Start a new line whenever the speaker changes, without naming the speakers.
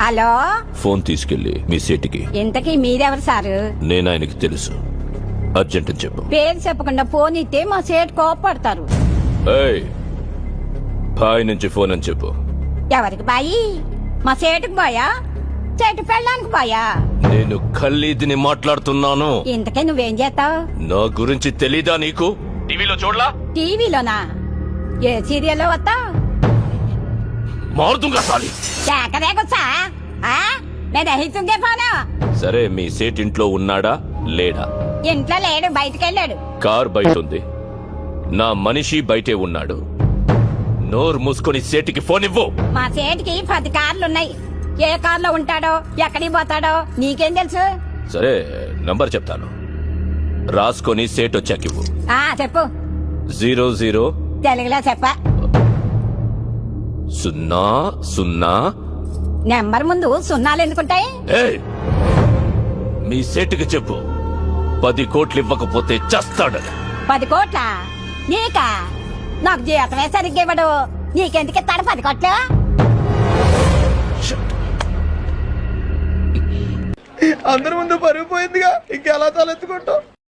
Hello,
phone తీసుకెళ్లి మీ సేటికి.
ఇంతకీ మీరెవరు సారు?
నేను ఆయనకి తెలుసు, అర్జెంట్ అని చెప్పు.
పేరు చెప్పకుండా ఫోన్ ఇస్తే మా సేటు కోపడతారు.
ఏయ్, బాయ్ నుంచి ఫోన్ అని చెప్పు.
ఎవరికి బాయి? మా సేటుకు బాయా, చెట్టు పెళ్ళడానికి బాయా?
నేను ఖల్లీదిని మాట్లాడుతున్నాను.
ఇంతకీ నువ్వేం చేస్తావు?
నా గురించి తెలీదా నీకు? టీవీలో చూడలా?
టీవీలోనా? ఏ సీరియల్లో వస్తావు?
మారుతుంగా సాలి.
కేకరేకొచ్చా? నేను రహితుంగే పోనా?
సరే, మీ సేట్ ఇంట్లో ఉన్నాడా లేడా?
ఇంట్లో లేడు, బయటకెళ్ళాడు.
కార్ బయట ఉంది, నా మనిషి బయటే ఉన్నాడు. నోరు మూసుకొని సేటికి ఫోన్ ఇవ్వు.
మా సేటికి 10 కార్లున్నాయి. ఏ కార్లో ఉంటాడో, ఎక్కడికి పోతాడో నీకేం తెలుసు?
సరే, నంబర్ చెప్తాను, రాసుకొని సేట్ వచ్చాక ఇవ్వు.
చెప్పు.
00
తెలుగులో చెప్ప.
00.
నెంబర్ ముందు సున్నాలు ఎందుకుంటాయి?
ఏయ్, మీ సేటుకి చెప్పు, 10 కోట్లు ఇవ్వకపోతే చస్తాడని.
10 కోట్ల? నీకా? నాకు జీవితమే సరిగ్గా ఇవ్వడు. నీకెందుకు ఇస్తాడు 10 కోట్లు?
అందరి ముందు పరుగు పోయిందిగా, ఇంకెలా తలెత్తుకుంటావు?